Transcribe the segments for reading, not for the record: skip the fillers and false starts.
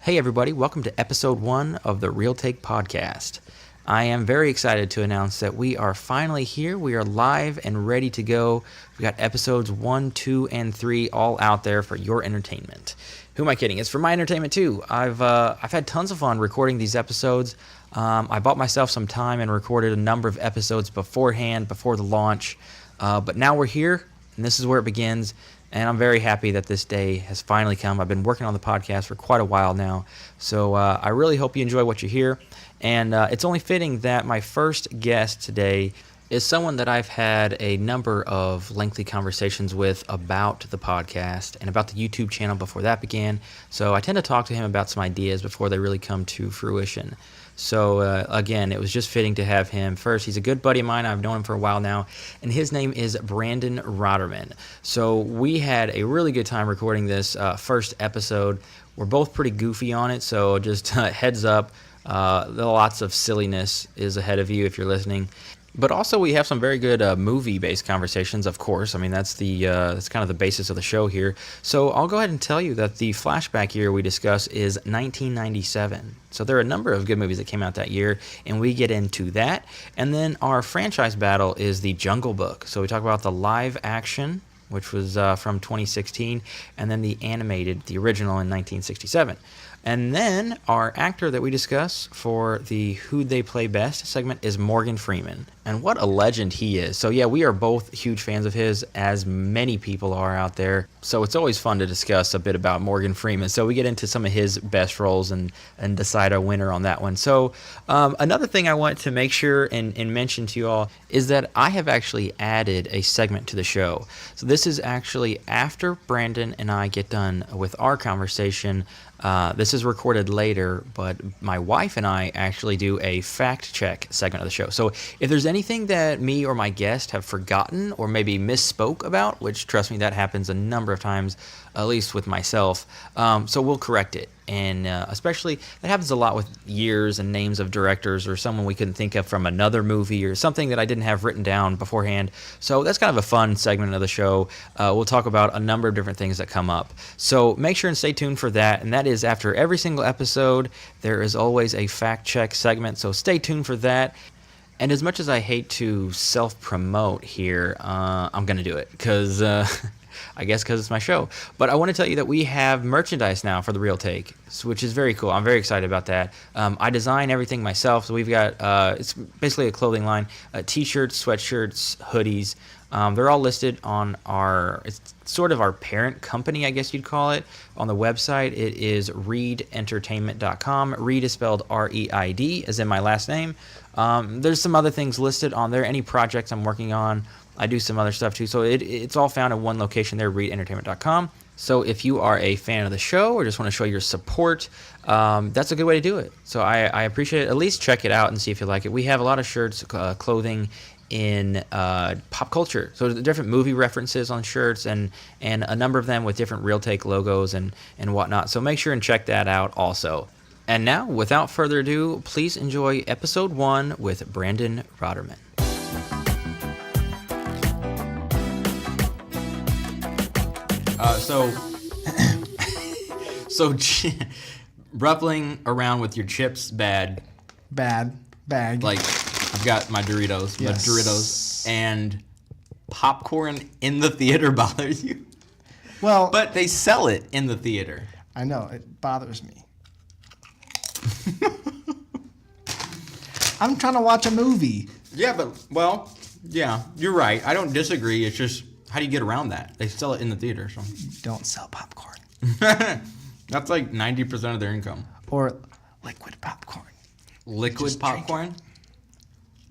Hey everybody, welcome to episode 1 of the Real Take podcast. I am very excited to announce that we are finally here. We are live and ready to go. We got episodes 1, 2, and 3 all out there for your entertainment. Who am I kidding? It's for my entertainment too. I've had tons of fun recording these episodes. I bought myself some time and recorded a number of episodes beforehand, before the launch. But now we're here, and this is where it begins. And I'm very happy that this day has finally come. I've been working on the podcast for quite a while now. So I really hope you enjoy what you hear. And it's only fitting that my first guest today is someone that I've had a number of lengthy conversations with about the podcast and about the YouTube channel before that began. So I tend to talk to him about some ideas before they really come to fruition. So, again, it was just fitting to have him first. He's a good buddy of mine. I've known him for a while now, and his name is Brandon Ratermann. So we had a really good time recording this first episode. We're both pretty goofy on it, so just heads up, lots of silliness is ahead of you if you're listening. But also we have some very good movie-based conversations, of course. I mean, that's kind of the basis of the show here. So I'll go ahead and tell you that the flashback year we discuss is 1997. So there are a number of good movies that came out that year, and we get into that. And then our franchise battle is the Jungle Book. So we talk about the live action, which was from 2016, and then the animated, the original in 1967. And then our actor that we discuss for the Who'd They Play Best segment is Morgan Freeman. And what a legend he is. So yeah, we are both huge fans of his, as many people are out there. So it's always fun to discuss a bit about Morgan Freeman. So we get into some of his best roles and decide a winner on that one. So another thing I want to make sure and mention to you all is that I have actually added a segment to the show. So this is actually after Brandon and I get done with our conversation. This is recorded later, but my wife and I actually do a fact check segment of the show. So if there's anything that me or my guest have forgotten or maybe misspoke about, which trust me, that happens a number of times, at least with myself, so we'll correct it. And especially, that happens a lot with years and names of directors or someone we couldn't think of from another movie or something that I didn't have written down beforehand. So that's kind of a fun segment of the show. We'll talk about a number of different things that come up. So make sure and stay tuned for that. And that is after every single episode, there is always a fact check segment. So stay tuned for that. And as much as I hate to self-promote here, I'm going to do it because... I guess because it's my show. But I want to tell you that we have merchandise now for The Real Take, which is very cool. I'm very excited about that. I design everything myself, so we've got, it's basically a clothing line, t-shirts, sweatshirts, hoodies. They're all listed on it's sort of our parent company, I guess you'd call it. On the website, it is reedentertainment.com. Reed is spelled R-E-I-D, as in my last name. There's some other things listed on there, any projects I'm working on. I do some other stuff too. So it's all found in one location there, reedentertainment.com. So if you are a fan of the show or just want to show your support, that's a good way to do it. So I appreciate it. At least check it out and see if you like it. We have a lot of shirts, clothing in pop culture. So the different movie references on shirts and a number of them with different Real Take logos and whatnot. So make sure and check that out also. And now, without further ado, please enjoy episode 1 with Brandon Ratermann. So ruffling around with your chips, bad. Bag. Like, I've got my Doritos, Yes. and popcorn in the theater bothers you. Well, But they sell it in the theater. I know, it bothers me. I'm trying to watch a movie. Yeah, you're right. I don't disagree. It's just, how do you get around that? They sell it in the theater, so. Don't sell popcorn. That's like 90% of their income. Or liquid popcorn. Liquid Just drink popcorn?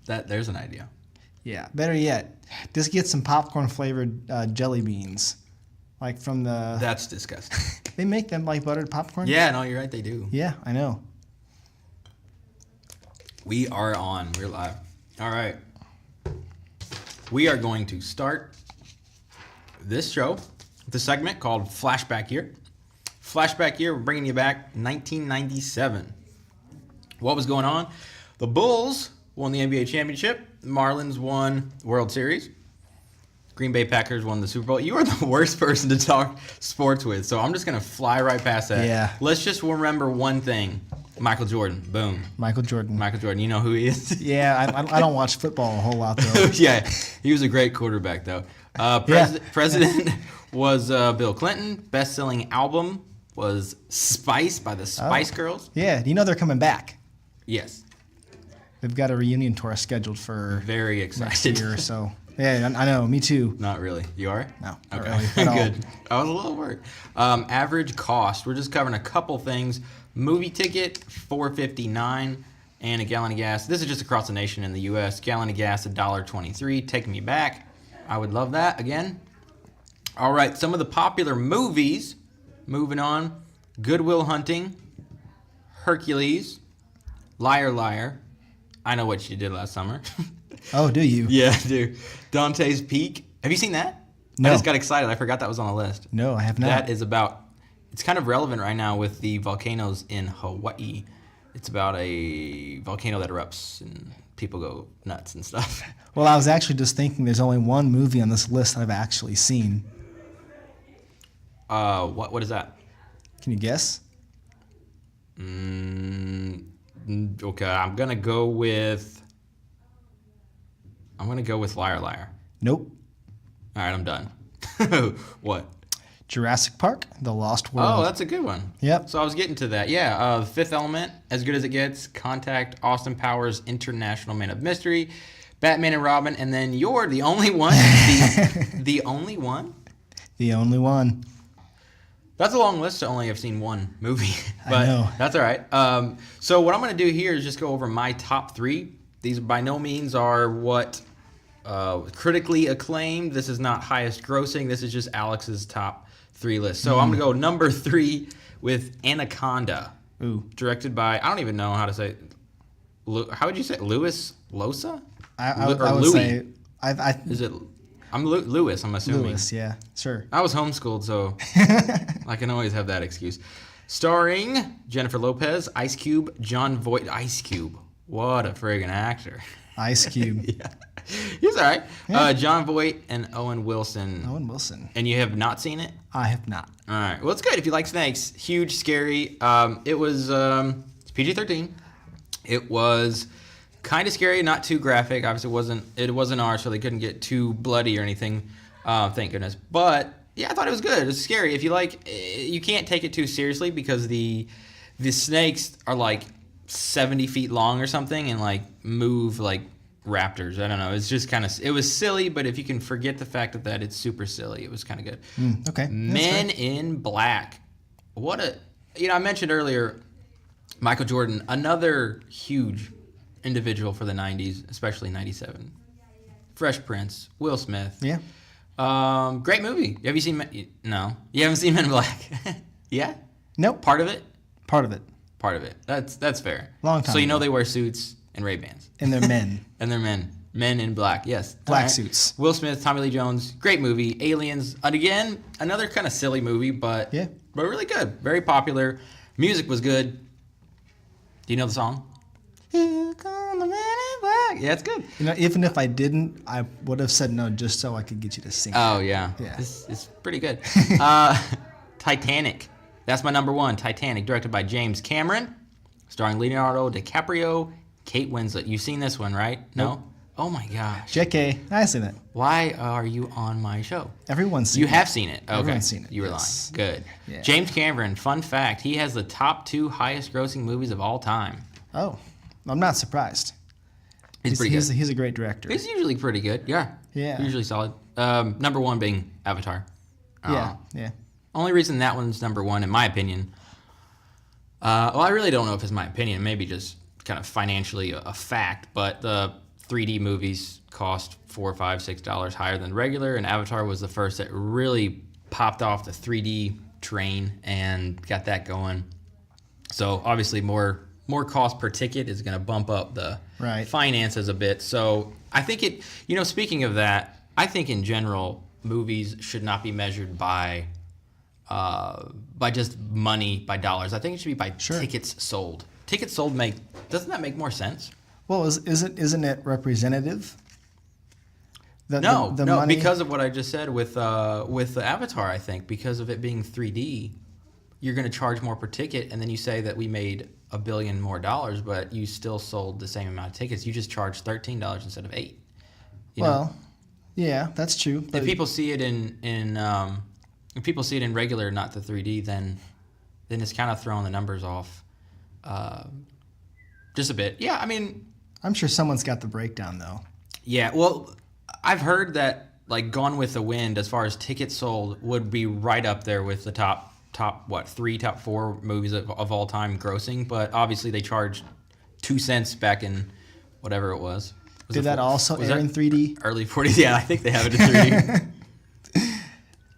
There's an idea. Yeah, better yet, just get some popcorn flavored jelly beans. Like from the... That's disgusting. They make them like buttered popcorn? Yeah, no, you're right, they do. Yeah, I know. We are on. We're live. All right. We are going to start this show with a segment called Flashback Year. Flashback Year, we're bringing you back 1997. What was going on? The Bulls won the NBA championship. Marlins won World Series. Green Bay Packers won the Super Bowl. You are the worst person to talk sports with, so I'm just going to fly right past that. Yeah. Let's just remember one thing. Michael Jordan. Boom. Michael Jordan. Michael Jordan. You know who he is? Yeah, I don't watch football a whole lot, though. Yeah, he was a great quarterback, though. President was Bill Clinton. Best-selling album was Spice by the Spice Girls. Yeah, you know they're coming back. Yes. They've got a reunion tour scheduled for Very next excited. year or so. Yeah, I know. Me too. Not really. You are? No, not Okay. really at all. Good. I was a little worried. Average cost. We're just covering a couple things. Movie ticket, $4.59, and a gallon of gas. This is just across the nation in the U.S. Gallon of gas, $1.23. Taking me back. I would love that again. All right, some of the popular movies. Moving on. Good Will Hunting, Hercules, Liar Liar. I Know What You Did Last Summer. Oh, do you? Yeah, I do. Dante's Peak. Have you seen that? No. I just got excited. I forgot that was on the list. No, I have not. That is about, it's kind of relevant right now with the volcanoes in Hawaii. It's about a volcano that erupts and people go nuts and stuff. Well, I was actually just thinking there's only one movie on this list that I've actually seen. What is that? Can you guess? Okay, I'm gonna go with Liar Liar. Nope. All right, I'm done. What? Jurassic Park, The Lost World. Oh, that's a good one. Yep. So I was getting to that. Yeah, Fifth Element, As Good as It Gets, Contact, Austin Powers, International Man of Mystery, Batman and Robin, and then you're the only one. The only one? The only one. That's a long list to only have seen one movie. But I know. That's all right. So what I'm going to do here is just go over my top three. These by no means are what critically acclaimed. This is not highest grossing. This is just Alex's top three list. So I'm going to go number 3 with Anaconda. Ooh. Directed by, I don't even know how to say it. How would you say it? Louis Losa? I would Louis. say... Is it? I'm Louis, I'm assuming. Louis, yeah, sure. I was homeschooled, so I can always have that excuse. Starring Jennifer Lopez, Ice Cube, John Voight. Ice Cube. What a friggin' actor. Ice Cube. Yeah. He's all right. Yeah. John Voight and Owen Wilson. Owen Wilson. And you have not seen it? I have not. All right. Well, it's good if you like snakes. Huge, scary. It was it's PG-13. It was kind of scary, not too graphic. Obviously, it wasn't R, so they couldn't get too bloody or anything. Thank goodness. But yeah, I thought it was good. It was scary. If you like, you can't take it too seriously because the snakes are like 70 feet long or something and like move like raptors. I don't know. It's just kind of, it was silly, but if you can forget the fact that it's super silly, it was kind of good. Okay. Men in Black. I mentioned earlier Michael Jordan, another huge individual for the 90s, especially 97. Fresh Prince, Will Smith. Yeah. Great movie. Have you seen No. You haven't seen Men in Black? Yeah? Nope. Part of it? Part of it. Part of it. That's fair. Long time So you know ago. they wear suits and Ray-Bans. And they're men. And they're men. Men in Black, yes. Black All right. suits. Will Smith, Tommy Lee Jones, great movie. Aliens, and again, another kind of silly movie, but really good. Very popular. Music was good. Do you know the song? Here come the men in black. Yeah, it's good. You know, even if I didn't, I would have said no just so I could get you to sing. Oh, yeah. Yeah. It's pretty good. Titanic. That's my number 1. Titanic, directed by James Cameron, starring Leonardo DiCaprio, Kate Winslet. You've seen this one, right? No? Nope. Oh, my gosh. JK, I've seen it. Why are you on my show? Everyone's seen You it. have seen it. Okay. Everyone's seen it. You were Yes. lying. Good. Yeah. James Cameron, fun fact, he has the top 2 highest grossing movies of all time. Oh, I'm not surprised. He's pretty good. He's a great director. He's usually pretty good. Yeah. Yeah. Usually solid. Number 1 being Avatar. Yeah. Only reason that one's number 1, in my opinion. Well, I really don't know if it's my opinion. Maybe just kind of financially a fact. But the 3D movies cost $4, $5, $6 higher than regular, and Avatar was the first that really popped off the 3D train and got that going. So obviously more cost per ticket is going to bump up the finances a bit. So I think speaking of that, I think in general movies should not be measured by just money, by dollars. I think it should be by tickets sold. Tickets sold doesn't that make more sense? Well, isn't it representative? No, the money, because of what I just said with the Avatar. I think because of it being 3D, you're going to charge more per ticket, and then you say that we made $1 billion more, but you still sold the same amount of tickets. You just charged $13 instead of $8. Well, yeah, that's true. But if people see it if people see it in regular, not the 3D, then it's kind of throwing the numbers off, just a bit. Yeah, I mean, I'm sure someone's got the breakdown though. Yeah, well, I've heard that like Gone with the Wind, as far as tickets sold, would be right up there with the top 4 movies of all time grossing. But obviously they charged 2 cents back in whatever it was. Did that also air in 3D? Early 40s. Yeah, I think they have it in 3D.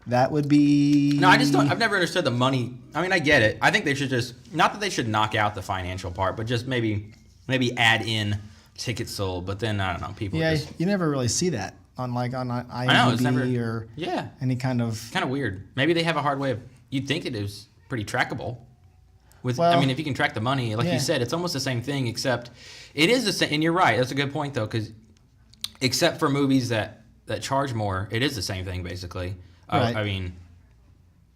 That would be... No, I just don't. I've never understood the money. I mean, I get it. I think they should just, not that they should knock out the financial part, but just maybe add in tickets sold. But then I don't know. People. Yeah, just, you never really see that on IMDb I know, it's never, or any kind of. Kind of weird. Maybe they have a hard way of. You'd think it is pretty trackable. Well, I mean, if you can track the money, like you said, it's almost the same thing, except it is the same. And you're right. That's a good point, though, because except for movies that charge more, it is the same thing, basically. Right. I mean,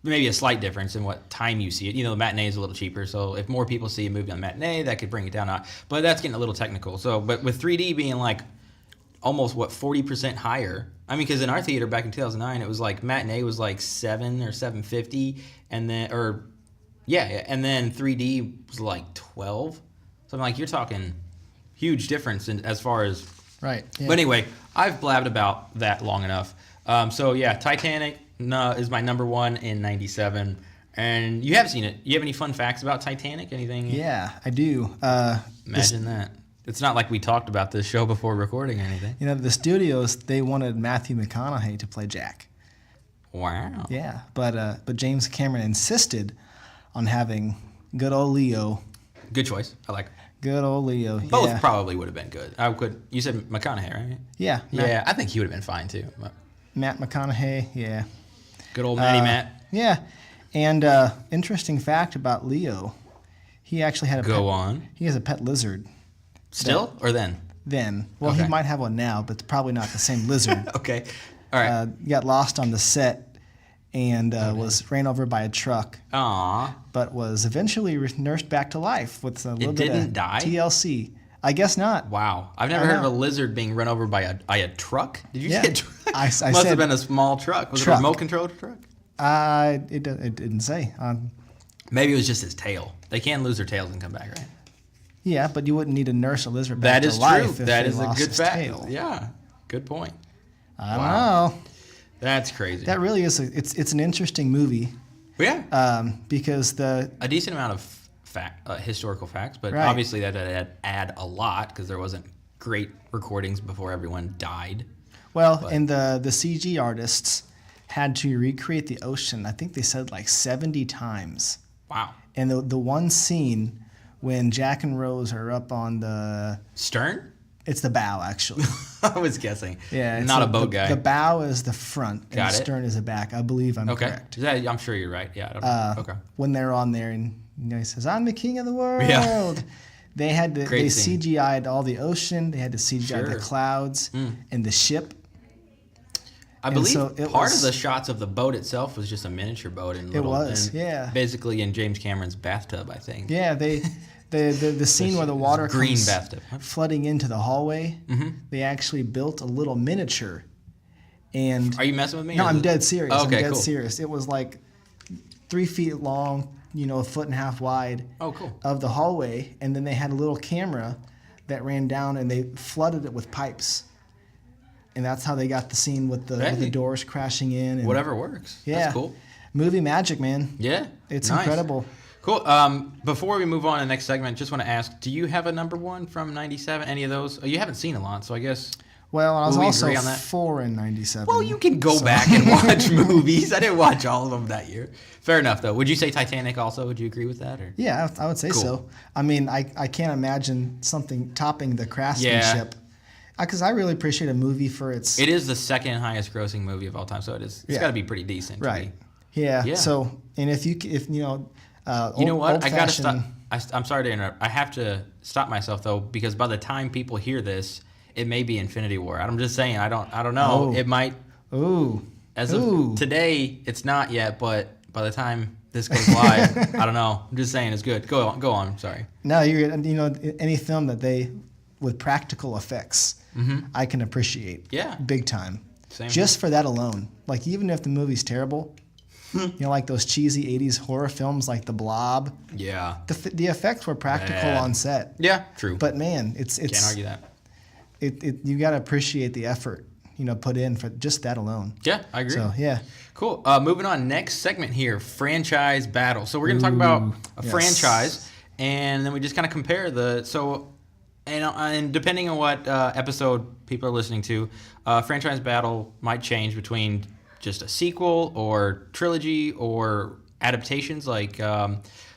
maybe a slight difference in what time you see it. The matinee is a little cheaper, so if more people see a movie on matinee, that could bring it down. But that's getting a little technical. So, but with 3D being like almost 40% higher. I mean, because in our theater back in 2009, it was like matinee was like $7 or $7.50, and then and then 3D was like $12. So I'm like, you're talking huge difference as far as right. Yeah. But anyway, I've blabbed about that long enough. So yeah, Titanic is my number 1 in '97, and you have seen it. You have any fun facts about Titanic? Anything? Yeah, I do. Imagine that. It's not like we talked about this show before recording or anything. The studios, they wanted Matthew McConaughey to play Jack. Wow. Yeah, but James Cameron insisted on having good old Leo. Good choice. I like it. Good old Leo. Both probably would have been good. You said McConaughey, right? Yeah. Yeah, I think he would have been fine too. Matt McConaughey, yeah. Good old Matty Matt. Yeah. And interesting fact about Leo, he actually had a Go on. He has a pet lizard. Still or then? Then. Well, Okay. He might have one now, but it's probably not the same lizard. Okay. All right. Got lost on the set and was ran over by a truck. Aww. But was eventually nursed back to life with a little bit of die? TLC. I guess not. Wow. I've never heard of a lizard being run over by a truck. Did you say a truck? I Must said have been a small truck. Was truck. it a remote controlled truck? It didn't say. Maybe it was just his tail. They can lose their tails and come back, right? Yeah, but you wouldn't need to nurse a lizard back to life. That is true. If That they is a lost good his fact. tail. Yeah. Good point. I don't know. That's crazy. That really is. It's an interesting movie. Yeah. Because a decent amount of historical facts, but Right. obviously that add a lot because there wasn't great recordings before everyone died. Well, and the CG artists had to recreate the ocean. I think they said like 70 times. Wow. And the one scene when Jack and Rose are up on the stern. It's the bow, actually. I was guessing. Yeah, not a boat guy. The bow is the front, and Got the it. stern is the back. I believe I'm correct. I'm sure you're right. Yeah. I don't know. Okay. When they're on there, and he says, "I'm the king of the world." Yeah. They had to. Great They scene. CGI'd all the ocean. They had to CGI the Sure. clouds and the ship. I And believe so part of the shots of the boat itself was just a miniature boat. Basically in James Cameron's bathtub, I think. Yeah, the scene where the water green comes bathtub. flooding into the hallway. They actually built a little miniature. And Are you messing with me? no, or I'm is it- dead serious. Oh, okay, I'm dead cool. serious. It was like 3 feet long, a foot and a half wide. Oh, cool. Of the hallway, and then they had a little camera that ran down, and they flooded it with pipes. And that's how they got the scene with the Hey. doors crashing in. And, Whatever works. Yeah. That's cool. Movie magic, man. Yeah. It's nice. incredible. Cool. Before we move on to the next segment, just want to ask, do you have a number 1 from '97? Any of those? Oh, you haven't seen a lot, so I guess. Well, I was Will we also agree on that? 4 in '97. Well, you can go back and watch movies. I didn't watch all of them that year. Fair enough, though. Would you say Titanic also? Would you agree with that? Or? Yeah, I would say Cool. so. I mean, I can't imagine something topping the craftsmanship. Because I really appreciate a movie for its... It is the second highest grossing movie of all time, so it's got to be pretty decent. to Right. be- Yeah. Yeah. So, and if You know what? I gotta stop. I'm sorry to interrupt. I have to stop myself though, because by the time people hear this, it may be Infinity War. I'm just saying. I don't know. Oh. It might. Ooh. As Ooh. of today, it's not yet, but by the time this goes live, I don't know. I'm just saying it's good. Go on. Sorry. No, any film that they with practical effects, I can appreciate. Yeah. Big time. Same Just for that alone. Like even if the movie's terrible, like those cheesy 80s horror films like The Blob. Yeah. The effects were practical Bad. on set. Yeah, true. But man, it's Can't argue that. You got to appreciate the effort, put in for just that alone. Yeah, I agree. So, yeah. Cool. Moving on, next segment here, franchise battle. So we're going to talk about a franchise, and then we just kind of compare and depending on what episode people are listening to, franchise battle might change between just a sequel or trilogy or adaptations like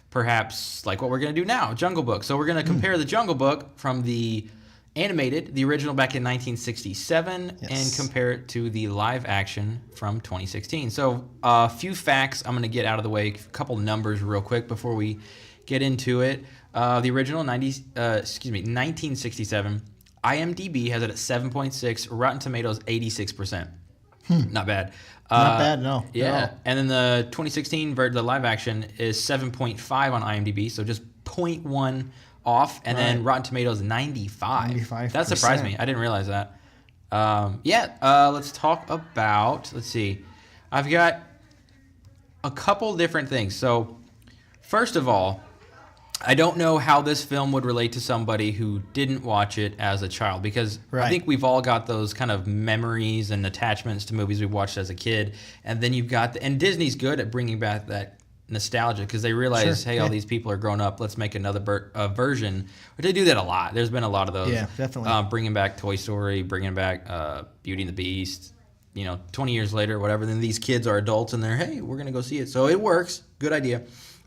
perhaps like what we're going to do now, Jungle Book. So we're going to compare the Jungle Book from the animated, the original back in 1967, and compare it to the live action from 2016. So a few facts I'm going to get out of the way, a couple numbers real quick before we get into it. The original 1967, IMDb has it at 7.6, Rotten Tomatoes 86%. Not bad. Not bad, no. Yeah, and then the 2016 the live action is 7.5 on IMDb, so just 0.1 off, and then Rotten Tomatoes 95. 95%. That surprised me. I didn't realize that. Let's talk about. Let's see. I've got a couple different things. So, first of all, I don't know how this film would relate to somebody who didn't watch it as a child, because I think we've all got those kind of memories and attachments to movies we watched as a kid, and then you've got and Disney's good at bringing back that nostalgia because they realize, all these people are grown up. Let's make another version. But they do that a lot. There's been a lot of those. Yeah, definitely. Bringing back Toy Story, bringing back Beauty and the Beast. 20 years later, whatever. Then these kids are adults and they're, hey, we're gonna go see it. So it works. Good idea.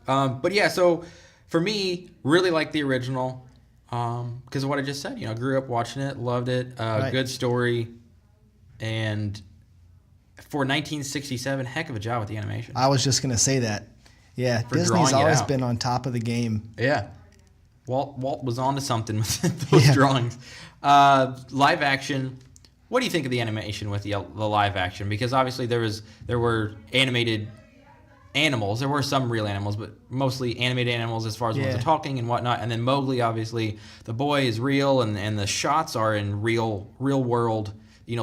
So. For me, really like the original because of what I just said. Grew up watching it, loved it. Good story, and for 1967, heck of a job with the animation. I was just gonna say that. Yeah, For Disney's always been on top of the game. Yeah, Walt was onto something with those drawings. Live action. What do you think of the animation with the live action? Because obviously there were animated animals. There were some real animals, but mostly animated animals as far as ones that are talking and whatnot. And then Mowgli, obviously, the boy is real, and the shots are in real world,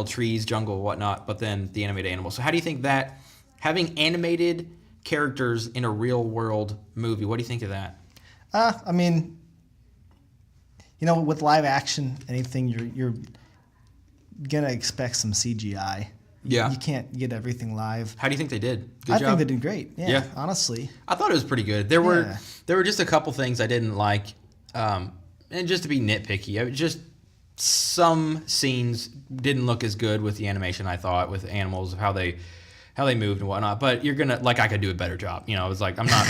trees, jungle, whatnot. But then the animated animals. So how do you think that having animated characters in a real world movie? What do you think of that? I mean, with live action, anything you're gonna expect some CGI. Yeah. You can't get everything live. How do you think they did? Good job. I think they did great. Yeah, honestly. I thought it was pretty good. There were just a couple things I didn't like, and just to be nitpicky, just some scenes didn't look as good with the animation, I thought, with animals, how they moved and whatnot. But you're gonna I could do a better job. I was like, I'm not.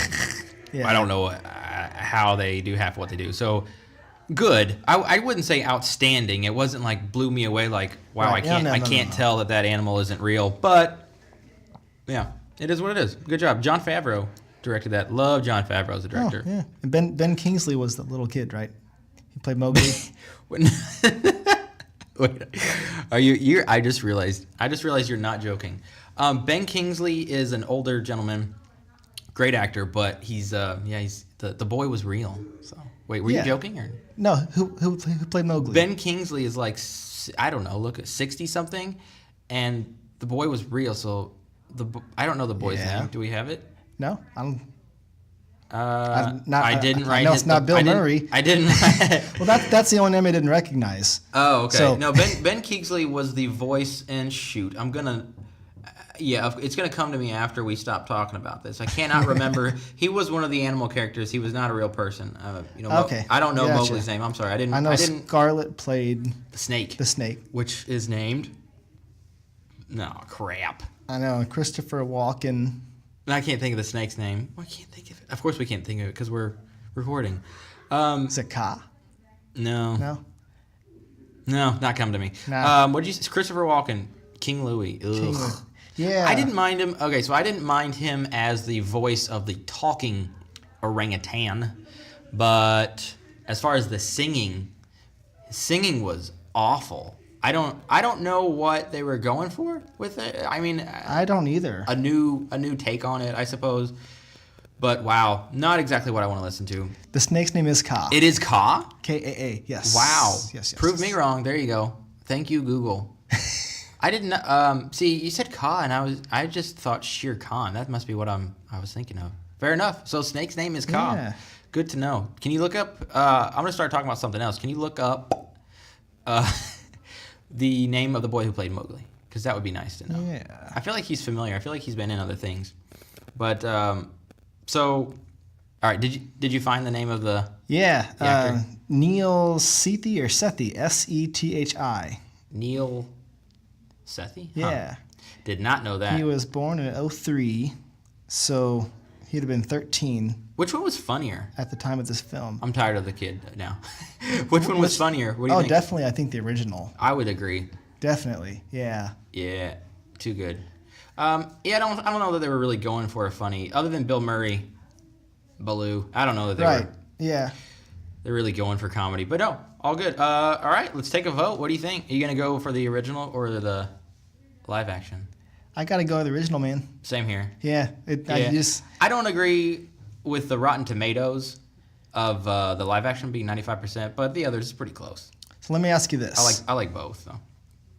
I don't know how they do half what they do. So. Good. I wouldn't say outstanding. It wasn't like blew me away. Like wow, I can't tell that animal isn't real. But yeah, it is what it is. Good job. Jon Favreau directed that. Love Jon Favreau as a director. Oh, yeah. And Ben Kingsley was the little kid, right? He played Mowgli. Wait, are you? I just realized you're not joking. Ben Kingsley is an older gentleman, great actor, but he's the boy was real. So wait, were you joking or? No, who played Mowgli? Ben Kingsley is like, I don't know, look at 60 something, and the boy was real. So I don't know the boy's name. Do we have it? No, I don't. I didn't write. I know it's not Bill Murray. I didn't. Well, that's the only name I didn't recognize. Oh, okay. So, no, Ben Kingsley was the voice, and shoot, I'm gonna. Yeah, it's going to come to me after we stop talking about this. I cannot remember. He was one of the animal characters. He was not a real person. Okay. I don't know Mowgli's name. I'm sorry. I know Scarlett played the snake. The snake. Which is named? No, crap. I know. Christopher Walken. I can't think of the snake's name. Well, I can't think of it. Of course we can't think of it because we're recording. Is it Ka? No. No? No, not come to me. No. What did you say? Christopher Walken. King Louie. Ugh. King Louie. Yeah. I didn't mind him. Okay, so I didn't mind him as the voice of the talking orangutan, but as far as the singing was awful. I don't know what they were going for with it. I mean, I don't either. A new take on it, I suppose. But wow, not exactly what I want to listen to. The snake's name is Ka. It is Ka? K-A-A, yes. Wow. Yes. Prove me wrong. There you go. Thank you, Google. I didn't see, you said Ka, and I just thought Shere Khan. That must be what I was thinking of. Fair enough. So snake's name is Ka. Yeah. Good to know. Can you look up I'm going to start talking about something else. Can you look up the name of the boy who played Mowgli? Because that would be nice to know. Yeah. I feel like he's familiar. I feel like he's been in other things. But so, all right. Did you find the name of the actor? Neil Sethi or Sethi, S-E-T-H-I. Neil Sethi? Yeah. Huh. Did not know that. He was born in 2003, so he'd have been 13 Which one was funnier? at the time of this film. I'm tired of the kid now. Which one was funnier? What do you think? Definitely, I think the original. I would agree. Definitely, yeah. Yeah, too good. I don't know that they were really going for a funny, other than Bill Murray, Baloo. I don't know that they Right, were. yeah. They're really going for comedy, but no, all good. All right, let's take a vote. What do you think? Are you gonna go for the original or the live action? I got to go with the original, man. Same here. Yeah, I don't agree with the Rotten Tomatoes of the live action being 95%, but the others is pretty close. So let me ask you this. I like both though.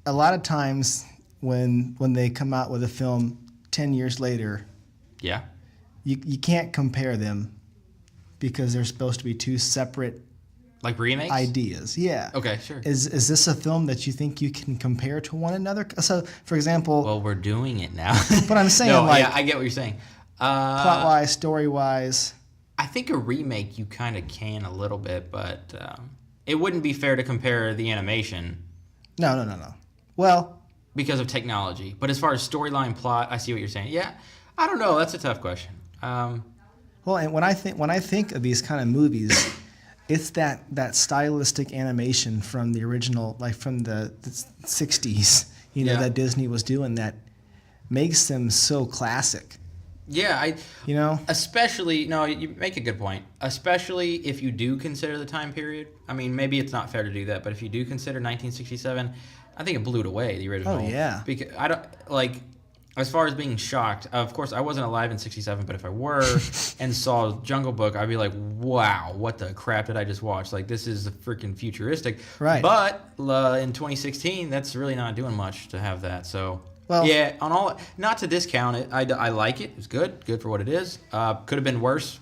A lot of times when they come out with a film 10 years later, Yeah. you can't compare them because they're supposed to be two separate Like remakes? ideas. Yeah. Okay, sure. Is this a film that you think you can compare to one another? So, for example, Well, we're doing it now. but I'm saying, no, like, yeah, I get what you're saying. plot-wise, story-wise. I think a remake you kind of can a little bit, but it wouldn't be fair to compare the animation No. Well, because of technology. But as far as storyline, plot, I see what you're saying. Yeah, I don't know. That's a tough question. well, and when I think of these kind of movies, it's that stylistic animation from the original, like from the 60s, Yeah. that Disney was doing that makes them so classic. Yeah, especially, no, you make a good point. Especially if you do consider the time period. I mean, maybe it's not fair to do that, but if you do consider 1967, I think it blew it away, the original. Oh, yeah. Because I don't, like, as far as being shocked, of course, I wasn't alive in 67, but if I were and saw Jungle Book, I'd be like, wow, what the crap did I just watch? Like, this is freaking futuristic. Right. But in 2016, that's really not doing much to have that, so... Well, yeah, on all, not to discount it, I like it. It's good for what it is. Could have been worse,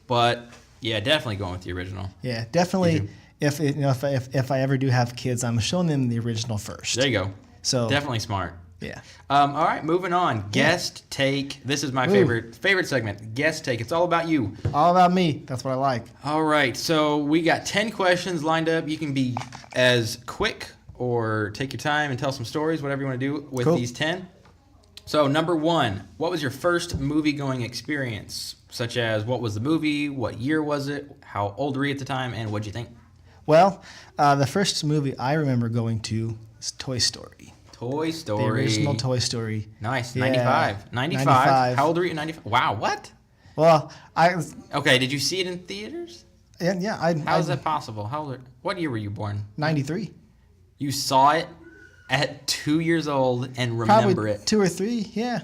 but yeah, definitely going with the original. Yeah, definitely. If I ever do have kids, I'm showing them the original first. There you go. So Definitely smart. yeah. All right, moving on. Guest take. This is my favorite segment. Guest take. It's all about you. All about me. That's what I like. All right, so we got 10 questions lined up. You can be as quick or take your time and tell some stories, whatever you want to do with these 10. So number 1, what was your first movie-going experience? Such as, what was the movie, what year was it, how old were you at the time, and what'd you think? Well, the first movie I remember going to is Toy Story. Toy Story. The original Toy Story. Nice, Yeah. 95. 95. How old were you in 95? Wow, what? Well, Okay, did you see it in theaters? How is that possible? What year were you born? 93. You saw it at 2 years old and remember Probably it. 2 or 3, yeah.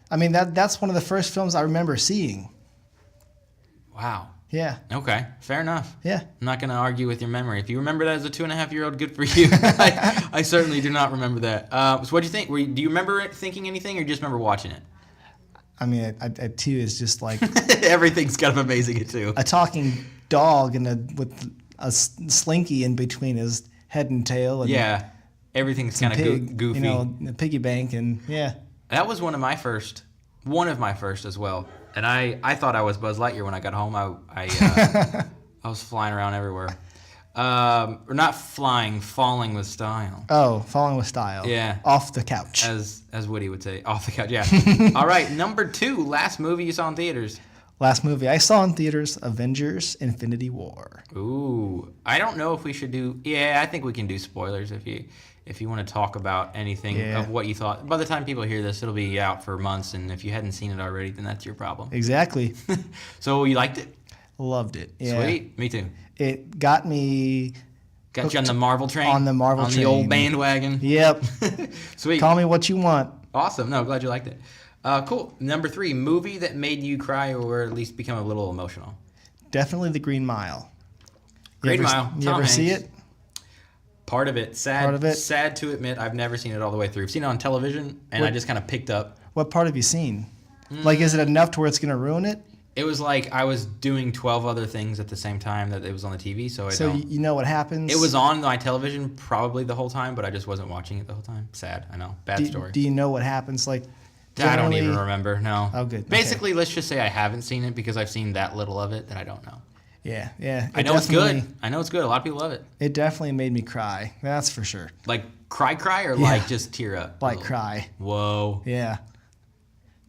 I mean, that's one of the first films I remember seeing. Wow. Yeah. Okay, fair enough. Yeah. I'm not going to argue with your memory. If you remember that as a 2.5-year-old, good for you. I certainly do not remember that. So what do you think? Do you remember thinking anything, or you just remember watching it? I mean, a 2 is just like Everything's kind of amazing at 2. a talking dog with a slinky in between his head and tail. And Yeah, everything's kind of goofy. a piggy bank, and yeah. That was one of my first as well. And I thought I was Buzz Lightyear when I got home. I was flying around everywhere. Or not flying, falling with style. Oh, falling with style. Yeah. Off the couch. As Woody would say, off the couch. Yeah. All right, number 2, last movie you saw in theaters. Last movie I saw in theaters, Avengers: Infinity War. Ooh, I don't know if we should do. Yeah, I think we can do spoilers if you want to talk about anything of what you thought. By the time people hear this, it'll be out for months, and if you hadn't seen it already, then that's your problem. Exactly. So you liked it? Loved it. Yeah. Sweet. Me too. It got me Got you on the Marvel train? On the Marvel train. train. On the old bandwagon? Yep. Sweet. Call me what you want. Awesome. No, glad you liked it. Cool. Number 3, movie that made you cry or at least become a little emotional. Definitely The Green Mile. Green Mile. You ever see it? Part of it. Sad to admit, I've never seen it all the way through. I've seen it on television, and I just kind of picked up. What part have you seen? Like, is it enough to where it's going to ruin it? It was like I was doing 12 other things at the same time that it was on the TV, so you know what happens? It was on my television probably the whole time, but I just wasn't watching it the whole time. Sad, I know. Bad story. Do you know what happens? Like, I don't even remember, no. Oh, good. Basically, let's just say I haven't seen it because I've seen that little of it that I don't know. Yeah. I know it's good. A lot of people love it. It definitely made me cry. That's for sure. Like cry or like just tear up? Like cry. Whoa. Yeah.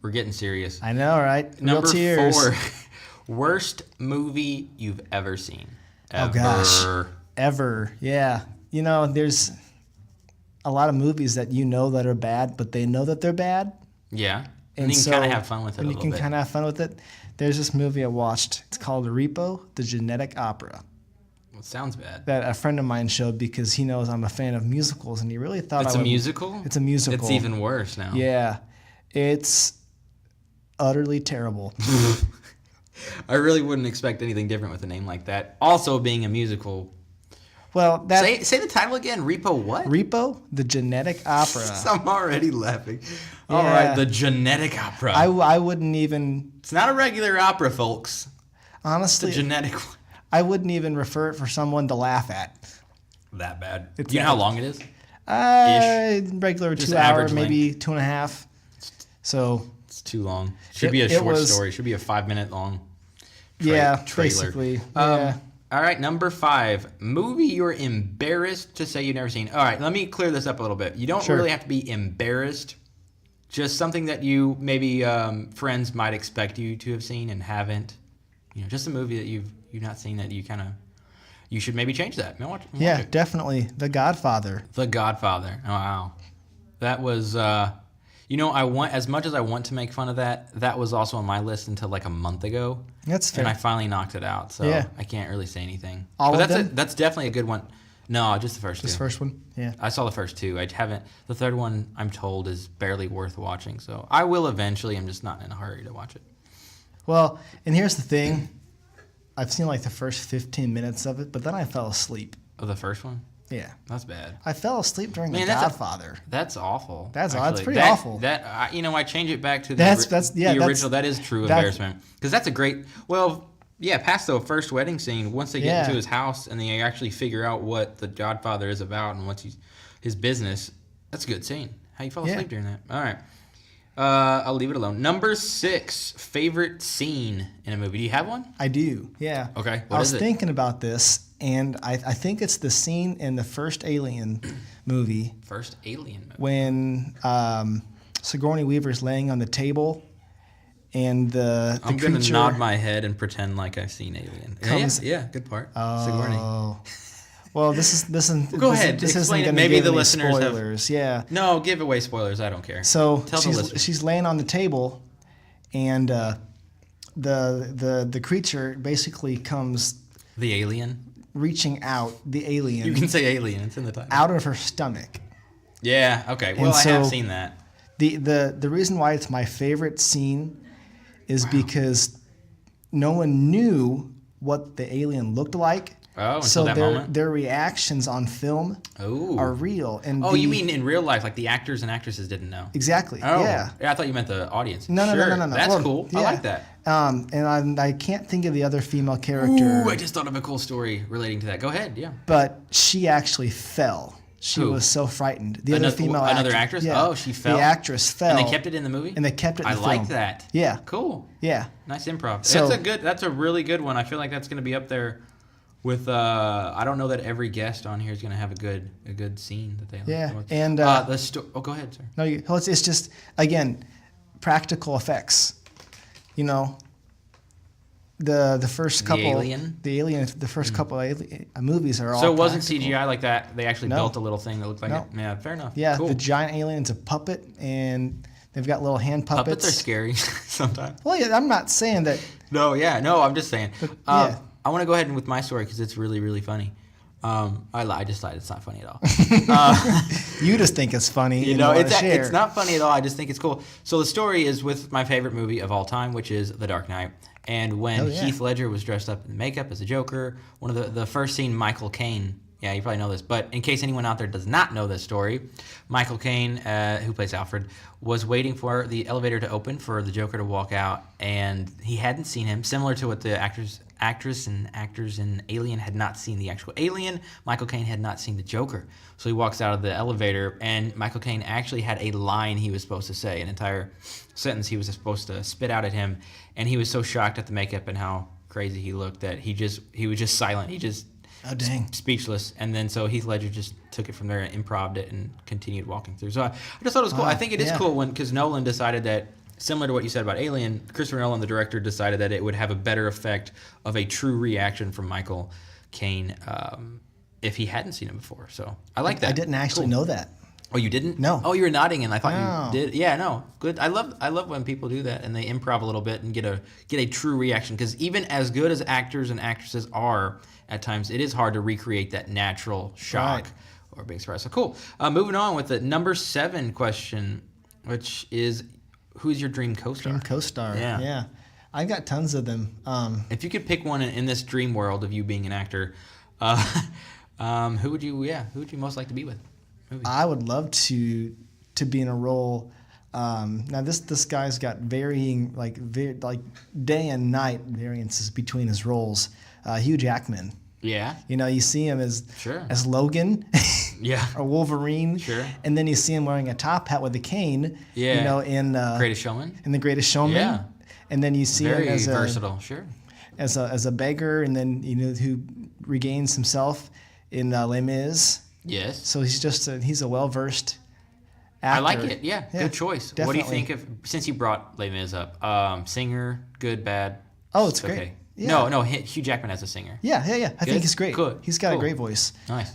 We're getting serious. I know, right? Number Real tears. 4, worst movie you've ever seen. Ever. Oh, gosh. Ever. Yeah. You know, there's a lot of movies that you know that are bad, but they know that they're bad. Yeah. And you can kind of have fun with it a little bit. You can kind of have fun with it. There's this movie I watched. It's called Repo, the Genetic Opera. Well, it sounds bad. That a friend of mine showed because he knows I'm a fan of musicals, and he really thought it's a musical? It's a musical. It's even worse now. Yeah. It's utterly terrible. I really wouldn't expect anything different with a name like that. Also being a musical. Well, say the title again. Repo what? Repo, the Genetic Opera. I'm already laughing. Yeah. All right, the Genetic Opera. I wouldn't even. It's not a regular opera, folks. Honestly, it's a genetic one. I wouldn't even refer it for someone to laugh at. That bad. You know how long it is? Regular Just 2 hour, average maybe 2.5. So it's too long. Should be a short story. Should be a 5-minute long. Trailer. Basically. Yeah. All right, number 5, movie you're embarrassed to say you've never seen. All right, let me clear this up a little bit. You don't really have to be embarrassed. Just something that you maybe friends might expect you to have seen and haven't. You know, just a movie that you've not seen that you should maybe change that. Watch it. Definitely. The Godfather. The Godfather. Oh, wow. That was. As much as I want to make fun of that, that was also on my list until like a month ago. That's fair. And I finally knocked it out, so I can't really say anything. That's definitely a good one. No, just the first two. Just the first one? Yeah. I saw the first 2. I haven't. The third one, I'm told, is barely worth watching, so I will eventually. I'm just not in a hurry to watch it. Well, and here's the thing. I've seen like the first 15 minutes of it, but then I fell asleep. Oh, the first one? Yeah. That's bad. I fell asleep during The Godfather. That's awful. That's pretty awful. I change it back to the original. That is true embarrassment. Because that's a great, past the first wedding scene, once they get into his house and they actually figure out what the Godfather is about and what's his business, that's a good scene. How you fall asleep during that. All right. I'll leave it alone. Number 6, favorite scene in a movie. Do you have one? I do, yeah. Okay, I was thinking about this, and I think it's the scene in the first Alien movie. First Alien movie. When Sigourney Weaver's laying on the table, and the I'm creature... going to nod my head and pretend like I've seen Alien. Yeah, good part. Sigourney. Well, this is. Go ahead. This explain isn't it. Maybe the listeners spoilers. Yeah. No, give away spoilers. I don't care. So Tell the listeners. She's laying on the table, and the creature basically comes. The alien. Reaching out, the alien. You can say alien. It's in the title. Out of her stomach. Yeah. Okay. Well, I have seen that. The reason why it's my favorite scene is because no one knew what the alien looked like. Oh, until that moment? Their reactions on film are real. And you mean in real life, like the actors and actresses didn't know? Exactly. Oh, yeah. I thought you meant the audience. No. That's cool. Yeah. I like that. And I can't think of the other female character. Ooh, I just thought of a cool story relating to that. Go ahead. Yeah. But she actually fell. She was so frightened. Another actress? Yeah. Oh, she fell. The actress fell. And they kept it in the movie? And they kept it in the film. I like that. Yeah. Cool. Yeah. Nice improv. So, that's a really good one. I feel like that's going to be up there with I don't know that every guest on here is going to have a good scene that they like. Yeah. And go ahead, sir. No, it's just again practical effects. You know, the first couple the first couple movies are all so it wasn't practical. CGI like that. They actually built a little thing that looked like it. Yeah, fair enough. Yeah, cool. The giant alien's a puppet, and they've got little hand puppets. Puppets are scary sometimes. Well, yeah, I'm not saying that. No, I'm just saying. But, I want to go ahead with my story because it's really, really funny. I just thought it's not funny at all. You just think it's funny. You know, it's not funny at all. I just think it's cool. So the story is with my favorite movie of all time, which is The Dark Knight. And when Heath Ledger was dressed up in makeup as a Joker, one of the first scene, Michael Caine. Yeah, you probably know this, but in case anyone out there does not know this story, Michael Caine, who plays Alfred, was waiting for the elevator to open for the Joker to walk out, and he hadn't seen him. Similar to what the actress and actors in Alien had not seen the actual alien, Michael Caine had not seen the Joker. So he walks out of the elevator, and Michael Caine actually had a line he was supposed to say, an entire sentence he was supposed to spit out at him, and he was so shocked at the makeup and how crazy he looked that he was just silent. He just speechless. And then so Heath Ledger just took it from there and improv'd it and continued walking through. So I just thought it was cool. I think it is cool because Nolan decided that, similar to what you said about Alien, Christopher Nolan, the director, decided that it would have a better effect of a true reaction from Michael Caine if he hadn't seen him before. So I like that. I didn't actually know that. Oh, you didn't? No. Oh, you were nodding, and I thought you did. Yeah, no, good. I love when people do that and they improv a little bit and get a true reaction. Because even as good as actors and actresses are, at times it is hard to recreate that natural shock or being surprised. So cool. Moving on with the number 7 question, which is, who's your dream co-star? Dream co-star. Yeah. I've got tons of them. If you could pick one in this dream world of you being an actor, who would you most like to be with? I would love to be in a role. Now this guy's got varying like day and night variances between his roles. Hugh Jackman. Yeah. You know, you see him as Logan. Yeah. Or Wolverine. Sure. And then you see him wearing a top hat with a cane. Yeah. You know, in Greatest Showman. In The Greatest Showman. Yeah. And then you see him as versatile. Sure. As a beggar, and then who regains himself in Les Mis. Yes. So he's a well-versed actor. I like it. Yeah. Good choice. Definitely. What do you think of, since you brought Les Mis up, singer, good, bad? Oh, it's great. Okay. Yeah. No, Hugh Jackman as a singer. Yeah. I think he's great. Good. He's got a great voice. Nice.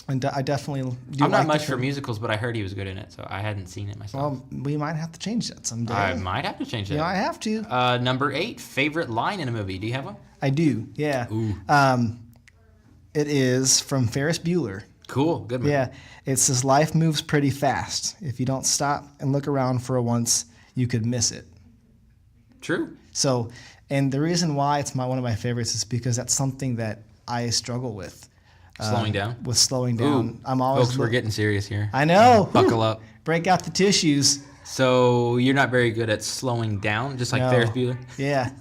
And I definitely do. I'm not much for musicals, but I heard he was good in it, so I hadn't seen it myself. Well, we might have to change that someday. I might have to change that. Yeah, I have to. Number 8, favorite line in a movie. Do you have one? I do. Yeah. Ooh. It is from Ferris Bueller. Cool. Good movie. Yeah. It says, life moves pretty fast. If you don't stop and look around for once, you could miss it. True. So, and the reason why it's one of my favorites is because that's something that I struggle with. Slowing down? With slowing down. Ooh. I'm always Folks, we're getting serious here. I know. Buckle up. Break out the tissues. So you're not very good at slowing down, just like Ferris Bueller? Yeah.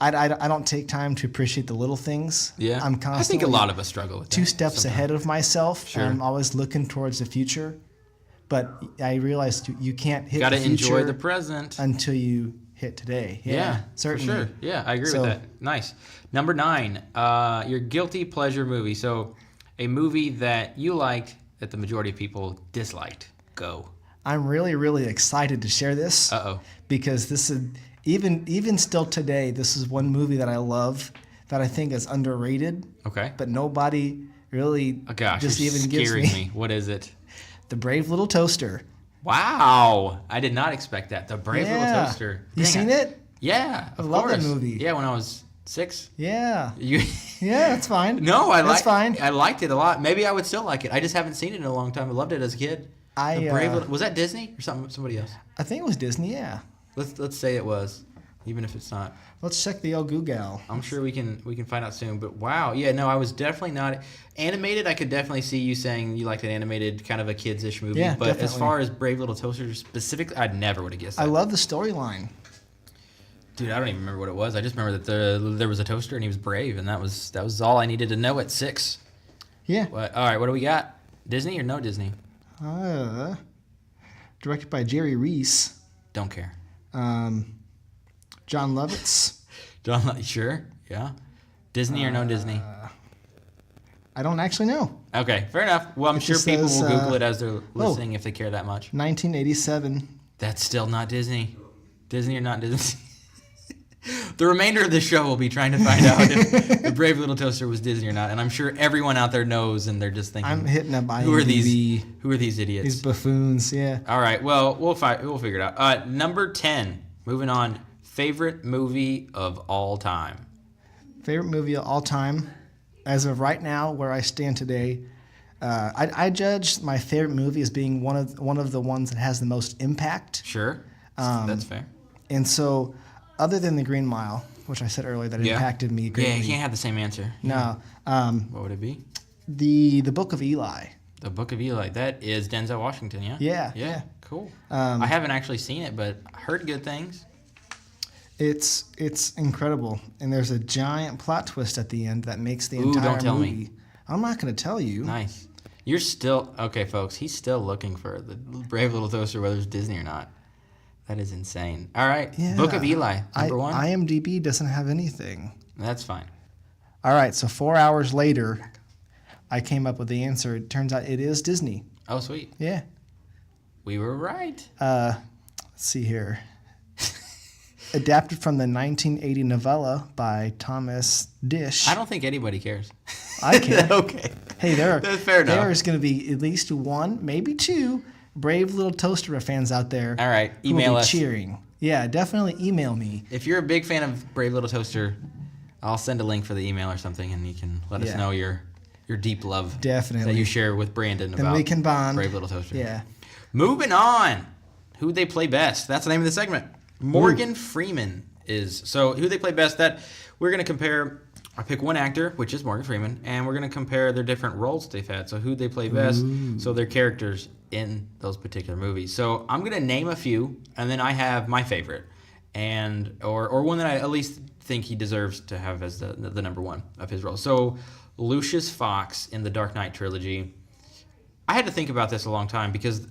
I don't take time to appreciate the little things. Yeah. I'm constantly I think a lot of us struggle with that. 2 steps ahead of myself. Sure. I'm always looking towards the future. But I realized you can't hit the future. Got to enjoy the present. Until you hit today. Yeah, certainly. For sure. Yeah, I agree with that. Nice. Number 9, your guilty pleasure movie. So a movie that you liked that the majority of people disliked. Go. I'm really, really excited to share this. Uh-oh. Because this is, even still today, this is one movie that I love that I think is underrated. Okay. But nobody really just even gives me. What is it? The Brave Little Toaster. Wow. I did not expect that. The Brave Little Toaster. You seen it? Yeah, I love that movie. Yeah, when I was 6. Yeah. Yeah, that's fine. No, that's fine. I liked it a lot. Maybe I would still like it. I just haven't seen it in a long time. I loved it as a kid. Was that Disney or somebody else? I think it was Disney, yeah. Let's say it was, even if it's not. Let's check the old Google. I'm sure we can find out soon. But wow, yeah, no, I was definitely not animated. I could definitely see you saying you liked an animated, kind of a kids-ish movie. Yeah, but definitely. As far as Brave Little Toaster specifically, I never would have guessed that. I love the storyline. Dude, I don't even remember what it was. I just remember that there was a toaster and he was brave, and that was all I needed to know at 6. Yeah. All right, what do we got? Disney or no Disney? Directed by Jerry Reese. Don't care. John Lovitz. Sure, yeah. Disney or no Disney? I don't actually know. Okay, fair enough. Well, I'm sure people will Google it as they're listening if they care that much. 1987. That's still not Disney. Disney or not Disney? The remainder of the show will be trying to find out if the Brave Little Toaster was Disney or not, and I'm sure everyone out there knows, and they're just thinking, I'm hitting up IMDb. Who are these idiots? These buffoons, yeah. All right, well, we'll figure it out. Number 10, moving on, favorite movie of all time. Favorite movie of all time? As of right now, where I stand today, I judge my favorite movie as being one of the ones that has the most impact. Sure. That's fair. And so, other than The Green Mile, which I said earlier that impacted me greatly. Yeah, you can't have the same answer. No. What would it be? The Book of Eli. The Book of Eli. That is Denzel Washington, yeah? Yeah. Cool. I haven't actually seen it, but heard good things. It's incredible, and there's a giant plot twist at the end that makes the entire don't tell movie. me. I'm not going to tell you. Nice. You're still okay, folks. He's still looking for the Brave Little Toaster, whether it's Disney or not. That is insane. All right, Yeah. Book of Eli, number one. IMDb doesn't have anything. That's fine. All right, so 4 hours later, I came up with the answer. It turns out it is Disney. Oh, sweet. Yeah. We were right. Let's see here. Adapted from the 1980 novella by Thomas Dish. I don't think anybody cares. I care. Okay. Hey, That's fair enough. There is going to be at least one, maybe two, Brave Little Toaster fans out there. All right, who will email be us. cheering. Yeah, definitely email me. If you're a big fan of Brave Little Toaster, I'll send a link for the email or something, and you can let us know your deep love Definitely. that you share with Brandon Then about we can bond. Brave Little Toaster. Yeah. Moving on. Who'd they play best? That's the name of the segment. Morgan Freeman is. So who they play best, that we're going to compare. I pick one actor, which is Morgan Freeman, and we're going to compare their different roles they've had. So who they play best, so their characters in those particular movies. So I'm going to name a few, and then I have my favorite, and or one that I at least think he deserves to have as the number one of his roles. So Lucius Fox in the Dark Knight trilogy. I had to think about this a long time because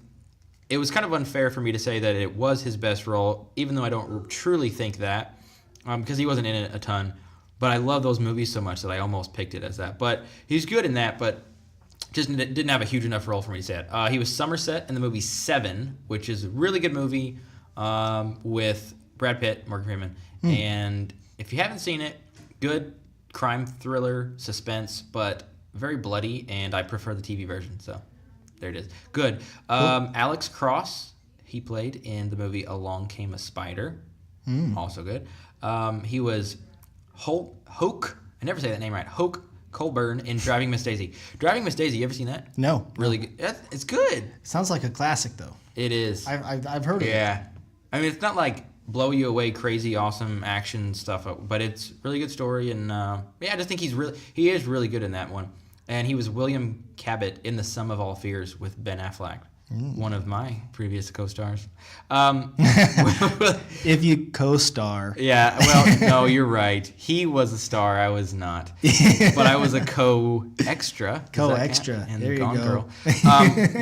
it was kind of unfair for me to say that it was his best role, even though I don't truly think that, because he wasn't in it a ton. But I love those movies so much that I almost picked it as that. But he's good in that, but just didn't have a huge enough role for me to say it. He was Somerset in the movie Seven, which is a really good movie with Brad Pitt, Morgan Freeman. And if you haven't seen it, good crime thriller, suspense, but very bloody, and I prefer the TV version, so there it is. Good. Alex Cross, he played in the movie Along Came a Spider. Also good. He was Hoke, I never say that name right, Hoke Colburn in Driving Miss Daisy. Driving Miss Daisy, you ever seen that? No. Really good. It's good. Sounds like a classic, though. It is. I've heard of it. Yeah. I mean, it's not like blow you away, crazy, awesome action stuff, but it's really good story, and I just think he is really good in that one. And he was William Cabot in The Sum of All Fears with Ben Affleck, one of my previous co-stars. If you co-star. Yeah, well, no, you're right. He was a star. I was not. But I was a co-extra. Co-extra. And There you Gone go. Girl.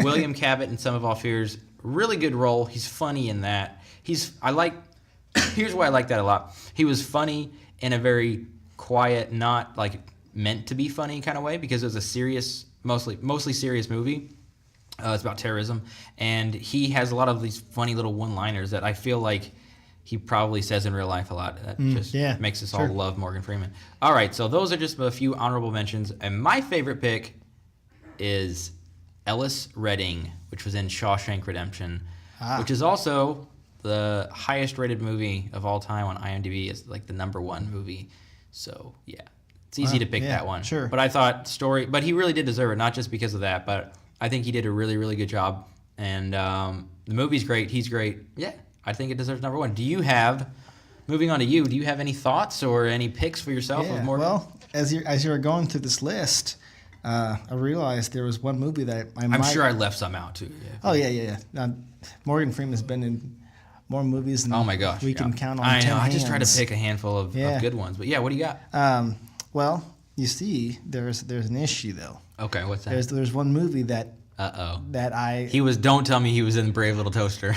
William Cabot in Sum of All Fears, really good role. He's funny in that. Here's why I like that a lot. He was funny in a very quiet, not like meant to be funny kind of way, because it was a serious, mostly serious movie. It's about terrorism, and he has a lot of these funny little one-liners that I feel like he probably says in real life a lot. That makes us all love Morgan Freeman. All right, so those are just a few honorable mentions, and my favorite pick is Ellis Redding, which was in Shawshank Redemption, which is also the highest-rated movie of all time on IMDb. Is like the number one movie. So yeah, it's easy to pick that one. Sure. But I thought but he really did deserve it, not just because of that, but I think he did a really, really good job. And the movie's great. He's great. Yeah, I think it deserves number one. Moving on to you, do you have any thoughts or any picks for yourself? Yeah, of Morgan? well, as you were going through this list, I realized there was one movie that I'm sure I left some out too. Yeah. Oh, yeah. Morgan Freeman's been in more movies than we can count on 10 hands. I just try to pick a handful of good ones. But yeah, what do you got? Well, you see, there's an issue, though. Okay, what's that? There's one movie that don't tell me he was in Brave Little Toaster.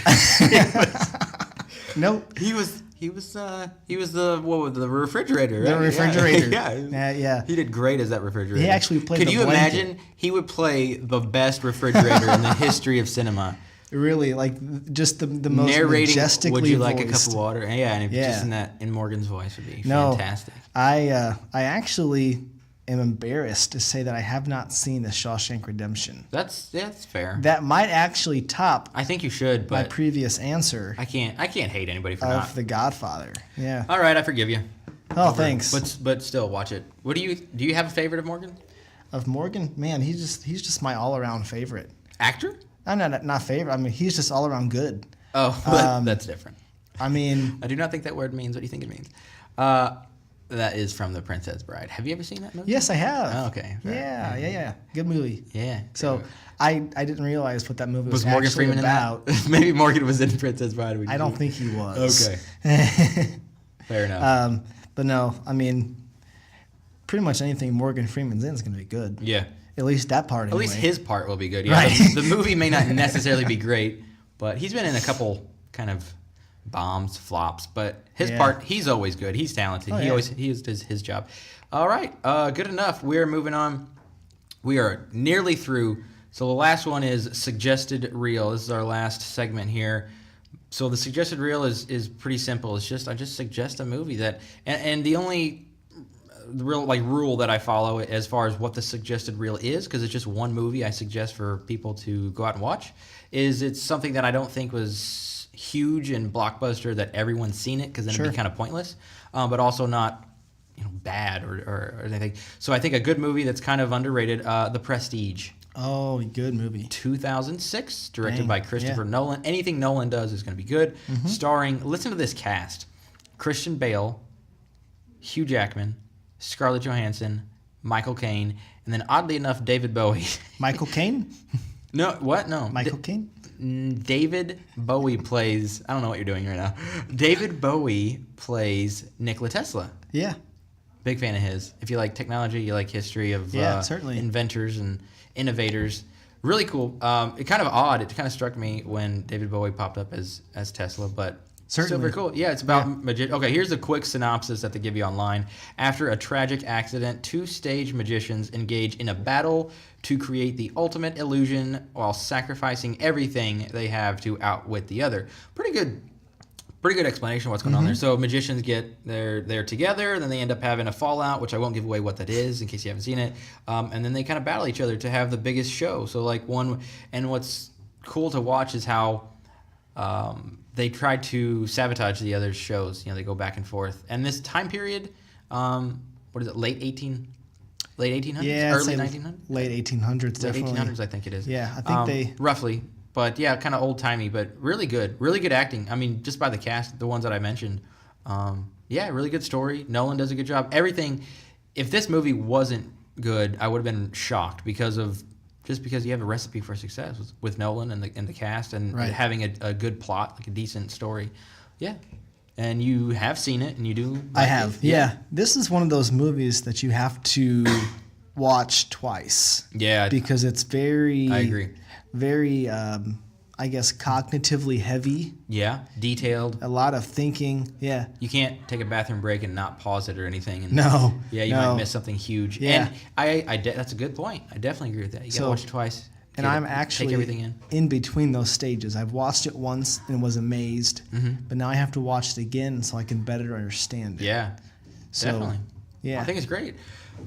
Nope. He was the refrigerator, right? The refrigerator. Yeah. He did great as that refrigerator. He actually played Could you imagine? He would play the best refrigerator in the history of cinema. Really, like just the most narrating. majestically Would you voiced. like a cup of water? Yeah, and just in Morgan's voice would be fantastic. I actually am embarrassed to say that I have not seen The Shawshank Redemption. That's fair. That might actually top. I think you should, but my previous answer. I can't hate anybody for of not. The Godfather. Yeah. All right, I forgive you. Oh, thanks. But still, watch it. Do you have a favorite of Morgan? Of Morgan, man, he's just my all around favorite. Actor? Not favorite. I mean, he's just all around good. Oh, that's different. I mean, I do not think that word means what you think it means. That is from The Princess Bride. Have you ever seen that movie? yes, I have. Oh, okay. Yeah. Good movie. Yeah. So I didn't realize what that movie was Morgan actually Freeman about. in that? Maybe Morgan was in Princess Bride. I don't think he was. Okay. Fair enough. But no, I mean, pretty much anything Morgan Freeman's in is going to be good. Yeah. At least that part. Anyway. At least his part will be good. Yeah. Right. The movie may not necessarily be great, but he's been in a couple kind of bombs, flops. But his part, he's always good. He's talented. He does his job. All right. Good enough. We're moving on. We are nearly through. So the last one is suggested reel. This is our last segment here. So the suggested reel is pretty simple. It's just I just suggest a movie that, and the only real rule that I follow as far as what the suggested reel is, because it's just one movie I suggest for people to go out and watch, is it's something that I don't think was huge and blockbuster that everyone's seen it, because then it'd be kind of pointless, but also not bad or anything. So I think a good movie that's kind of underrated, The Prestige. Oh, good movie. 2006, directed by Christopher Nolan. Anything Nolan does is going to be good. Mm-hmm. Starring, listen to this cast: Christian Bale, Hugh Jackman, Scarlett Johansson, Michael Caine, and then oddly enough, David Bowie. Michael Caine? No, what? No. Michael Caine? David Bowie plays, I don't know what you're doing right now. David Bowie plays Nikola Tesla. Yeah. Big fan of his. If you like technology, you like history of certainly. inventors and innovators. Really cool. It kind of odd. It kind of struck me when David Bowie popped up as Tesla, but certainly. still very cool. Yeah, it's about Okay, here's a quick synopsis that they give you online. After a tragic accident, two stage magicians engage in a battle to create the ultimate illusion while sacrificing everything they have to outwit the other. Pretty good explanation of what's going on there. So magicians they're together, then they end up having a fallout, which I won't give away what that is in case you haven't seen it. And then they kind of battle each other to have the biggest show. So and what's cool to watch is how they try to sabotage the other's shows. They go back and forth. And this time period, what is it, late 1800s? Yeah, early 1900s? Late 1800s, definitely. Late 1800s, I think it is. Yeah, I think roughly. But yeah, kind of old-timey, but really good acting. I mean, just by the cast, the ones that I mentioned. Really good story. Nolan does a good job. Everything. If this movie wasn't good, I would have been shocked because you have a recipe for success with Nolan and the cast and having a good plot, like a decent story. Yeah. And you have seen it, and you do. I have. Yeah. This is one of those movies that you have to watch twice. Yeah. Because it's very. I agree. Very, I guess, cognitively heavy. Yeah, detailed. A lot of thinking. Yeah. You can't take a bathroom break and not pause it or anything. And no. Yeah, you might miss something huge. Yeah. And that's a good point. I definitely agree with that. You got to watch it twice. And I'm actually take everything in between those stages. I've watched it once and was amazed, but now I have to watch it again so I can better understand it. Yeah, definitely. Yeah. I think it's great.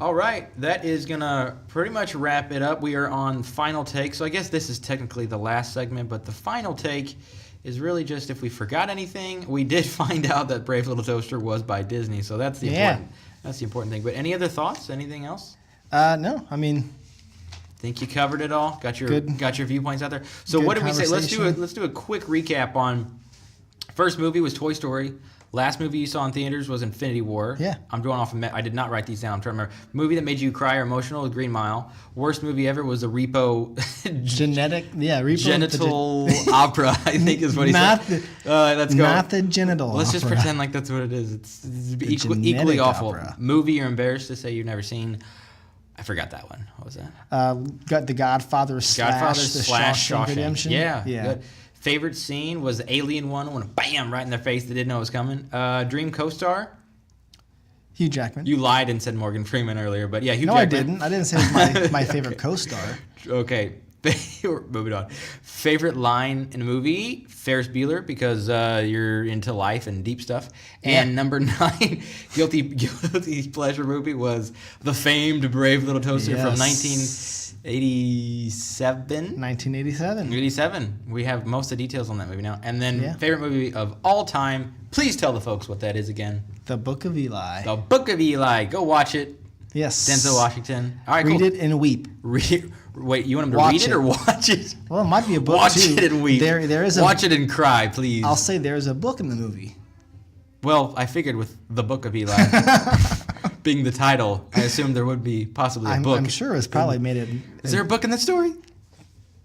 All right, that is going to pretty much wrap it up. We are on final take. So I guess this is technically the last segment, but the final take is really just if we forgot anything. We did find out that Brave Little Toaster was by Disney, so that's the important thing. But any other thoughts? Anything else? No, I mean, think you covered it all. Got your viewpoints out there. So what did we say? Let's do a quick recap on first movie was Toy Story. Last movie you saw in theaters was Infinity War. Yeah. I'm going off I did not write these down. I'm trying to remember. Movie that made you cry or emotional was Green Mile. Worst movie ever was the Repo. Genital opera, I think is what he said. Let's go. Not the genital Let's just pretend like that's what it is. It's equally awful. Opera. Movie you're embarrassed to say you've never seen. I forgot that one. What was that? Got The Godfather / The Shawshank Redemption. Yeah. Good. Favorite scene was the alien one when bam right in their face. They didn't know it was coming. Dream co-star. Hugh Jackman. You lied and said Morgan Freeman earlier, but yeah, Hugh Jackman. No, I didn't. I didn't say it was my favorite co-star. Okay. Moving on. Favorite line in a movie? Ferris Bueller, because you're into life and deep stuff. And number 9, guilty pleasure movie was the famed Brave Little Toaster from 1987. 1987. 87. We have most of the details on that movie now. And then favorite movie of all time. Please tell the folks what that is again. The Book of Eli. The Book of Eli. Go watch it. Yes. Denzel Washington. All right, Read cool. it and weep. Wait, you want him to Watch read it it or watch it? Well, it might be a book Watch too. it and weep. There is Watch it and cry, please. I'll say there is a book in the movie. Well, I figured with The Book of Eli being the title, I assumed there would be possibly a book. I'm sure it's probably made it. Is there a book in that story?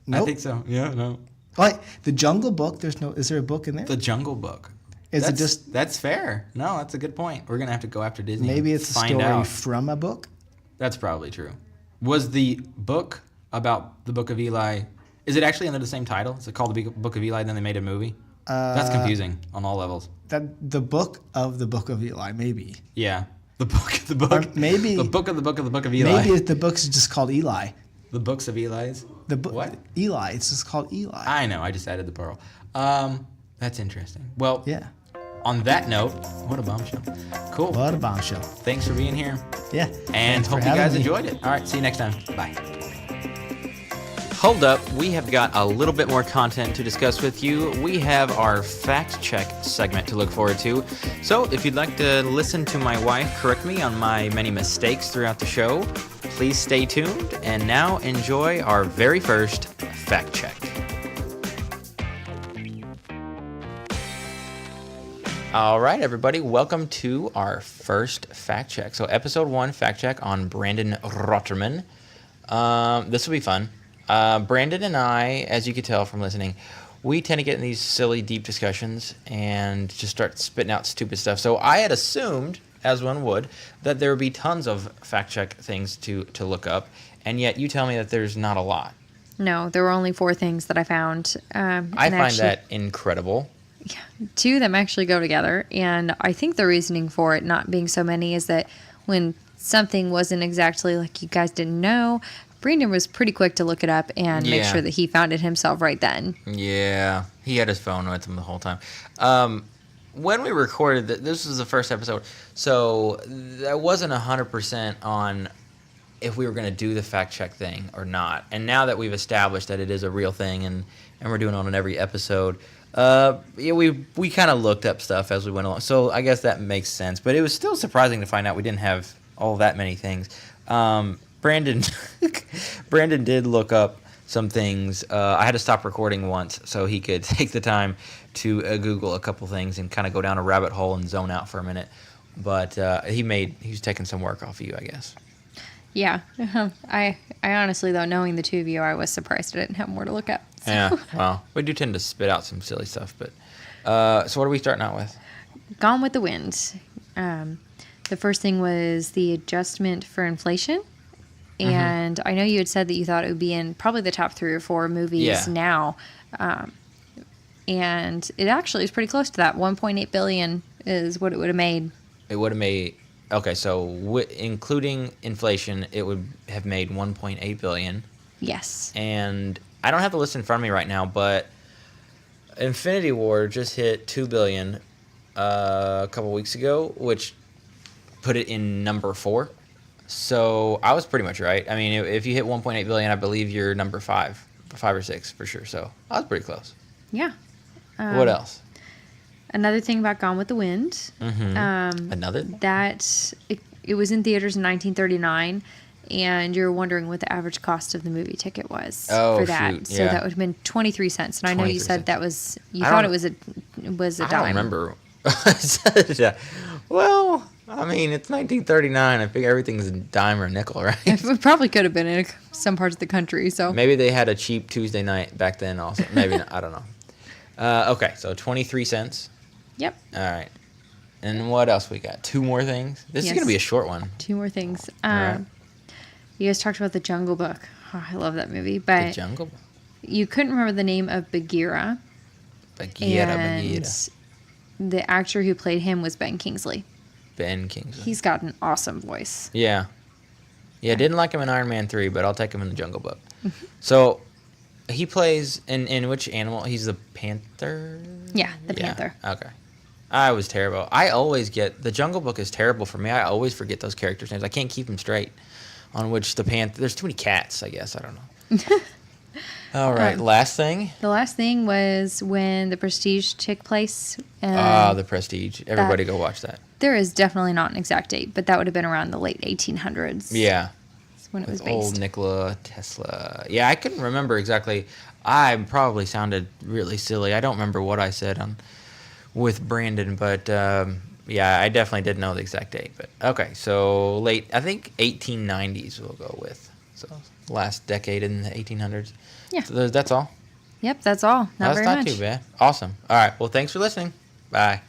Nope. I think so. Yeah, no. Like the Jungle Book. Is there a book in there? The Jungle Book. That's fair. No, that's a good point. We're gonna have to go after Disney. Maybe it's a story from a book. That's probably true. Was the book about the Book of Eli? Is it actually under the same title? Is it called the Book of Eli? Then they made a movie. That's confusing on all levels. The book of the Book of Eli, maybe. Yeah, the book. Or maybe the book of the Book of the Book of Eli. Maybe the book's just called Eli. The books of Eli's. What? Eli. It's just called Eli. I know. I just added the plural. That's interesting. Well, yeah. On that note, what a bombshell. Cool. What a bombshell. Thanks for being here. Yeah. And hope you guys enjoyed it. All right. See you next time. Bye. Hold up. We have got a little bit more content to discuss with you. We have our fact check segment to look forward to. So if you'd like to listen to my wife correct me on my many mistakes throughout the show, please stay tuned. And now enjoy our very first fact check. All right, everybody, welcome to our first fact check. So episode 1 fact check on Brandon Ratermann. This will be fun. Brandon and I, as you could tell from listening, we tend to get in these silly, deep discussions and just start spitting out stupid stuff. So I had assumed, as one would, that there would be tons of fact check things to look up, and yet you tell me that there's not a lot. No, there were only 4 things that I found. I find that incredible. Yeah, 2 of them actually go together, and I think the reasoning for it not being so many is that when something wasn't exactly like you guys didn't know, Brandon was pretty quick to look it up and make sure that he found it himself right then. Yeah, he had his phone with him the whole time. When we recorded this was the first episode, so that wasn't 100% on if we were going to do the fact check thing or not. And now that we've established that it is a real thing and we're doing it on every episode, we kind of looked up stuff as we went along. So I guess that makes sense. But it was still surprising to find out we didn't have all that many things. Brandon did look up some things. I had to stop recording once so he could take the time to Google a couple things and kind of go down a rabbit hole and zone out for a minute. But he was taking some work off of you, I guess. Yeah. I honestly, though, knowing the 2 of you, I was surprised I didn't have more to look up. So. Yeah, well, we do tend to spit out some silly stuff. But so what are we starting out with? Gone with the Wind. The first thing was the adjustment for inflation. And I know you had said that you thought it would be in probably the top 3 or 4 movies now. And it actually is pretty close to that. $1.8 billion is what it would have made. It would have made... Okay, so including inflation, it would have made $1.8 billion. Yes. And I don't have the list in front of me right now, but Infinity War just hit $2 billion a couple weeks ago, which put it in number 4. So I was pretty much right. I mean, if you hit $1.8 billion, I believe you're number 5 or 6 for sure. So I was pretty close. Yeah. What else? Another thing about Gone with the Wind. Another? That it was in theaters in 1939, and you're wondering what the average cost of the movie ticket was for that. Shoot, so that would have been 23 cents. And I know you said that was thought it was a dime. I don't remember. Well, I mean, it's 1939. I figure everything's a dime or a nickel, right? It probably could have been in some parts of the country. So maybe they had a cheap Tuesday night back then also. Maybe not, I don't know. Okay, so 23 cents. Yep. All right. And what else we got? 2 more things? This is going to be a short one. 2 more things. Right. You guys talked about The Jungle Book. Oh, I love that movie. But The Jungle Book? You couldn't remember the name of Bagheera. Bagheera. The actor who played him was Ben Kingsley. Ben Kingsley. He's got an awesome voice. Yeah. Yeah, didn't like him in Iron Man 3, but I'll take him in The Jungle Book. So, He plays in which animal? He's the panther. Yeah, the panther. Okay. I was terrible. I always get the Jungle Book is terrible for me. I always forget those characters' names. I can't keep them straight. On which the panther. There's too many cats. I guess I don't know. All right. Last thing. The last thing was when the Prestige took place. The Prestige. Everybody go watch that. There is definitely not an exact date, but that would have been around the late 1800s. Yeah. That's when it was With based. old Nikola Tesla. Yeah, I couldn't remember exactly. I probably sounded really silly. I don't remember what I said with Brandon, but yeah, I definitely didn't know the exact date. But okay, so I think 1890s we'll go with. So last decade in the 1800s. Yeah. So that's all. Yep, that's all. Not That's very not much. too bad. Awesome. All right. Well, thanks for listening. Bye.